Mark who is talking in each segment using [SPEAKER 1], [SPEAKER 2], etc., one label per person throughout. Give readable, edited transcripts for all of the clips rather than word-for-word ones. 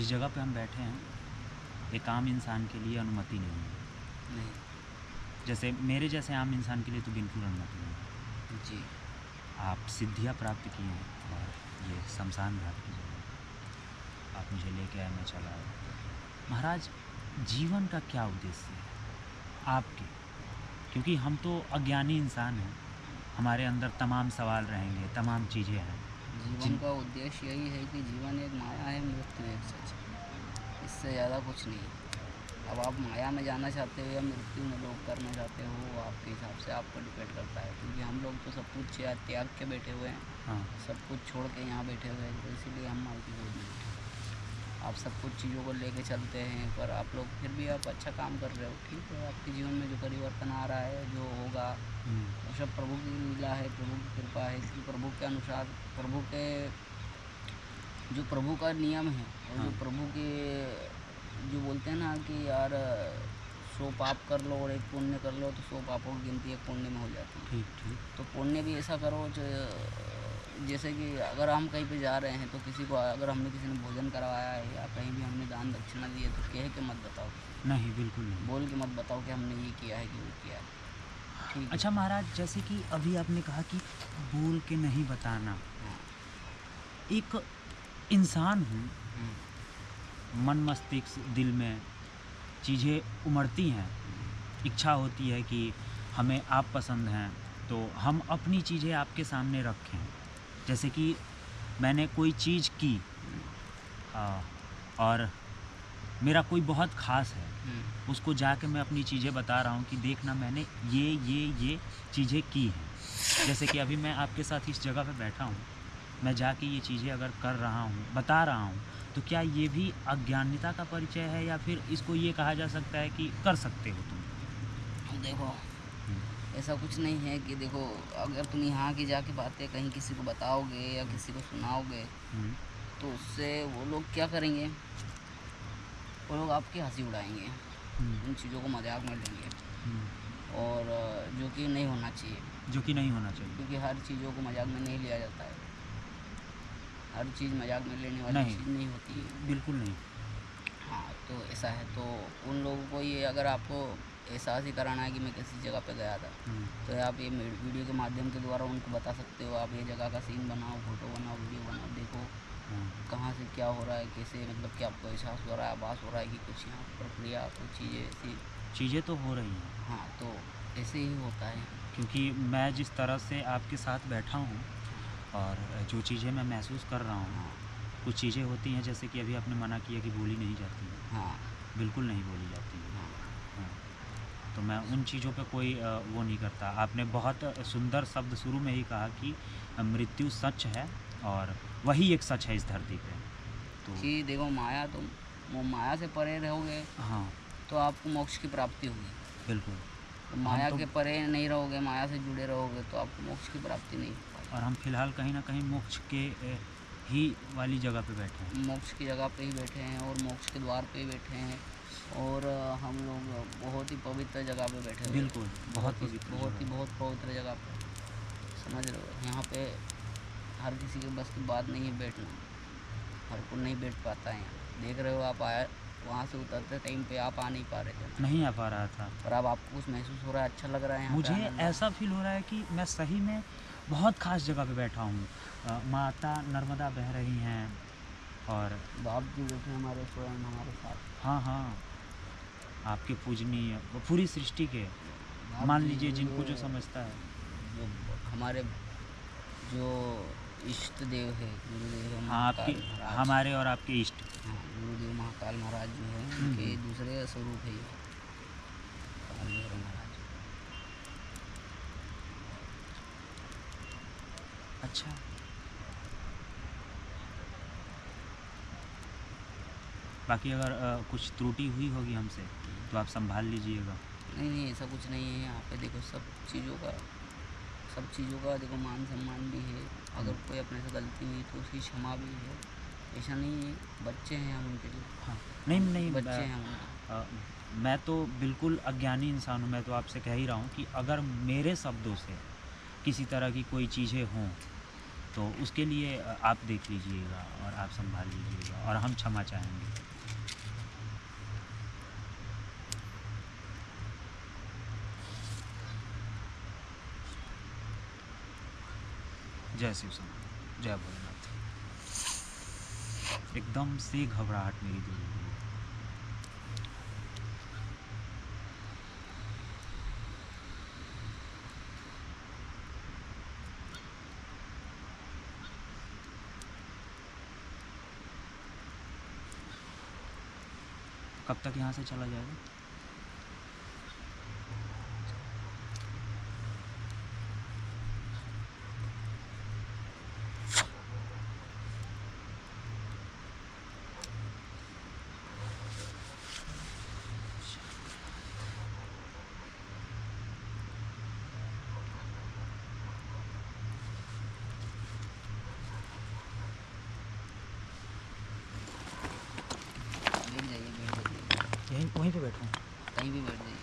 [SPEAKER 1] जिस जगह पे हम बैठे हैं एक आम इंसान के लिए अनुमति नहीं है।
[SPEAKER 2] नहीं।
[SPEAKER 1] जैसे मेरे जैसे आम इंसान के लिए तो बिल्कुल अनुमति नहीं है।
[SPEAKER 2] जी।
[SPEAKER 1] आप सिद्धियाँ प्राप्त किए हैं और ये शमशान घाट की जगह आप मुझे लेके आए, मैं चला आया। महाराज, जीवन का क्या उद्देश्य है आपके? क्योंकि हम तो अज्ञानी इंसान हैं, हमारे अंदर तमाम सवाल रहेंगे, तमाम चीज़ें हैं
[SPEAKER 2] जीवन
[SPEAKER 1] जिन
[SPEAKER 2] का उद्देश्य यही है कि जीवन एक माया है, मृत्यु एक सच है। इससे ज़्यादा कुछ नहीं है। अब आप माया में जाना चाहते हो या मृत्यु में लोग करना चाहते हो, वो आपके हिसाब से आप पर डिपेंड करता है। क्योंकि हम लोग तो सब कुछ त्याग के बैठे हुए हैं,
[SPEAKER 1] हाँ,
[SPEAKER 2] सब कुछ छोड़ के यहाँ बैठे हुए हैं, तो इसीलिए हम माई की गोद में बैठे हैं। आप सब कुछ चीज़ों को लेके चलते हैं, पर आप लोग फिर भी आप अच्छा काम कर रहे हो। ठीक है, आपके जीवन में जो परिवर्तन आ रहा है, जो होगा, वो सब प्रभु की लीला है, प्रभु की कृपा है। कि प्रभु के अनुसार, प्रभु के जो प्रभु का नियम है और जो
[SPEAKER 1] हाँ,
[SPEAKER 2] प्रभु के जो बोलते हैं ना कि यार 100 पाप कर लो और एक पुण्य कर लो, तो 100 पापों की गिनती एक पुण्य में हो जाती है।
[SPEAKER 1] ठीक ठीक।
[SPEAKER 2] तो पुण्य भी ऐसा करो जो जैसे कि अगर हम कहीं पे जा रहे हैं तो किसी को, अगर हमने किसी ने भोजन करवाया है या कहीं भी हमने दान दक्षिणा दी है, तो कह के मत बताओ,
[SPEAKER 1] नहीं, बिल्कुल नहीं।
[SPEAKER 2] बोल के मत बताओ कि हमने ये किया है कि वो किया है। ठीक है।
[SPEAKER 1] अच्छा महाराज, जैसे कि अभी आपने कहा कि बोल के नहीं बताना।
[SPEAKER 2] हाँ।
[SPEAKER 1] एक इंसान हूँ,
[SPEAKER 2] हम्म,
[SPEAKER 1] मन मस्तिष्क दिल में चीज़ें उमड़ती हैं, इच्छा होती है कि हमें आप पसंद हैं तो हम अपनी चीज़ें आपके सामने रखें। जैसे कि मैंने कोई चीज़ की और मेरा कोई बहुत ख़ास है, उसको जाके मैं अपनी चीज़ें बता रहा हूँ कि देखना मैंने ये चीज़ें की हैं। जैसे कि अभी मैं आपके साथ इस जगह पे बैठा हूँ, मैं जाके ये चीज़ें अगर कर रहा हूँ, बता रहा हूँ, तो क्या ये भी अज्ञानता का परिचय है या फिर इसको ये कहा जा सकता है कि कर सकते हो तुम?
[SPEAKER 2] देखो,
[SPEAKER 1] हुँ,
[SPEAKER 2] ऐसा कुछ नहीं है कि देखो, अगर तुम यहाँ की जाके बातें कहीं किसी को बताओगे या किसी को सुनाओगे,
[SPEAKER 1] हुँ,
[SPEAKER 2] तो उससे वो लोग क्या करेंगे, वो लोग आपकी हंसी उड़ाएंगे,
[SPEAKER 1] हुँ,
[SPEAKER 2] उन चीज़ों को मजाक में लेंगे,
[SPEAKER 1] हुँ,
[SPEAKER 2] और जो कि नहीं होना चाहिए।
[SPEAKER 1] जो कि नहीं होना चाहिए।
[SPEAKER 2] क्योंकि हर चीज़ों को मजाक में नहीं लिया जाता है, हर चीज़ मजाक में लेने वाली
[SPEAKER 1] नहीं,
[SPEAKER 2] चीज़ नहीं होती है।
[SPEAKER 1] बिल्कुल नहीं।
[SPEAKER 2] हाँ, तो ऐसा है। तो उन लोगों को ये, अगर आपको एहसास ही कराना है कि मैं किसी जगह पे गया था,
[SPEAKER 1] हुँ,
[SPEAKER 2] तो आप ये वीडियो के माध्यम के द्वारा उनको बता सकते हो। आप ये जगह का सीन बनाओ, फ़ोटो बनाओ, वीडियो बनाओ, देखो
[SPEAKER 1] हाँ,
[SPEAKER 2] कहाँ से क्या हो रहा है, कैसे, मतलब कि आपको एहसास हो रहा है, आभास हो रहा है कि कुछ यहाँ प्रक्रिया, कुछ चीज़ें ऐसी।
[SPEAKER 1] चीज़ें तो हो रही हैं।
[SPEAKER 2] हाँ, तो ऐसे ही होता है।
[SPEAKER 1] क्योंकि मैं जिस तरह से आपके साथ बैठा हूँ और जो चीज़ें मैं महसूस कर रहा हूँ,
[SPEAKER 2] हाँ।
[SPEAKER 1] कुछ चीज़ें होती हैं जैसे कि अभी आपने मना किया कि बोली नहीं जाती है,
[SPEAKER 2] हाँ।
[SPEAKER 1] बिल्कुल नहीं बोली जाती है।
[SPEAKER 2] हाँ।
[SPEAKER 1] हाँ, तो मैं उन चीज़ों पे कोई वो नहीं करता। आपने बहुत सुंदर शब्द शुरू में ही कहा कि मृत्यु सच है और वही एक सच है इस धरती पे। तो
[SPEAKER 2] कि देखो, माया, तुम वो माया से परे रहोगे
[SPEAKER 1] हाँ,
[SPEAKER 2] तो आपको मोक्ष की प्राप्ति होगी।
[SPEAKER 1] बिल्कुल।
[SPEAKER 2] तो
[SPEAKER 1] हम
[SPEAKER 2] माया
[SPEAKER 1] तो
[SPEAKER 2] के परे नहीं रहोगे, माया से जुड़े रहोगे, तो आपको मोक्ष की प्राप्ति नहीं हो
[SPEAKER 1] और हम फ़िलहाल कहीं न कहीं मोक्ष के ही वाली जगह पे बैठे हैं।
[SPEAKER 2] पाएगी। मोक्ष की जगह पे ही बैठे हैं और मोक्ष के द्वार पे ही बैठे हैं, और हम लोग बहुत ही पवित्र जगह पे बैठे हुए हैं।
[SPEAKER 1] बिल्कुल, बहुत पवित्र
[SPEAKER 2] बहुत ही
[SPEAKER 1] जगह है।
[SPEAKER 2] बहुत पवित्र जगह पे, समझ रहे हो। यहाँ पे हर किसी के बस की बात नहीं है बैठना, हर कोई नहीं बैठ पाता है यहाँ। देख रहे हो, आप आए वहाँ से उतरते टाइम पे आप आ नहीं पा रहे थे,
[SPEAKER 1] नहीं आ पा रहा था।
[SPEAKER 2] पर अब आपको कुछ महसूस हो रहा है, अच्छा लग रहा है यहाँ पे
[SPEAKER 1] मुझे
[SPEAKER 2] आने में।
[SPEAKER 1] ऐसा फ़ील हो रहा है कि मैं सही में बहुत ख़ास जगह पे बैठा हूँ। माता नर्मदा बह रही हैं और
[SPEAKER 2] बाप जी बैठे हमारे स्वयं हमारे साथ।
[SPEAKER 1] हाँ, हाँ, आपके पूजनीय वो पूरी सृष्टि के,
[SPEAKER 2] बाप
[SPEAKER 1] मान
[SPEAKER 2] जी
[SPEAKER 1] लीजिए जिनको जो
[SPEAKER 2] गुरुदेव,
[SPEAKER 1] समझता है।
[SPEAKER 2] जो हमारे जो इष्ट देव है, गुरुदेव
[SPEAKER 1] हाँ, आपके
[SPEAKER 2] महाकाल महाराज।
[SPEAKER 1] हमारे और आपके इष्ट।
[SPEAKER 2] हाँ, गुरुदेव महाकाल महाराज जो है,
[SPEAKER 1] हुँ,
[SPEAKER 2] उनके
[SPEAKER 1] हुँ।
[SPEAKER 2] दूसरे स्वरूप है ये काल भैरव महाराज।
[SPEAKER 1] अच्छा, बाकी अगर कुछ त्रुटि हुई होगी हमसे तो आप सँभाल लीजिएगा।
[SPEAKER 2] नहीं नहीं, ऐसा कुछ नहीं है। यहाँ पे देखो, सब चीज़ों का देखो मान सम्मान भी है।
[SPEAKER 1] हुँ,
[SPEAKER 2] अगर कोई अपने से गलती हुई तो उसकी क्षमा भी है। ऐसा नहीं है, बच्चे हैं हम उनके लिए,
[SPEAKER 1] हाँ। नहीं,
[SPEAKER 2] हम
[SPEAKER 1] नहीं,
[SPEAKER 2] बच्चे हैं हम उनके।
[SPEAKER 1] अ, मैं तो बिल्कुल अज्ञानी इंसान हूँ, मैं तो आपसे कह ही रहा हूँ कि अगर मेरे शब्दों से किसी तरह की कोई चीज़ें हों तो उसके लिए आप देख लीजिएगा और आप संभाल लीजिएगा और हम क्षमा चाहेंगे। जय शिव शंकर, जय भोलेनाथ। एकदम से घबराहट मेरी दूर हो गई। कब तक यहाँ से चला जाएगा?
[SPEAKER 2] बैठ जाइए, बैठ जाइए,
[SPEAKER 1] यहीं वहीं पे बैठा हूँ।
[SPEAKER 2] कहीं भी बैठ जाइए,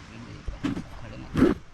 [SPEAKER 2] खड़े मत।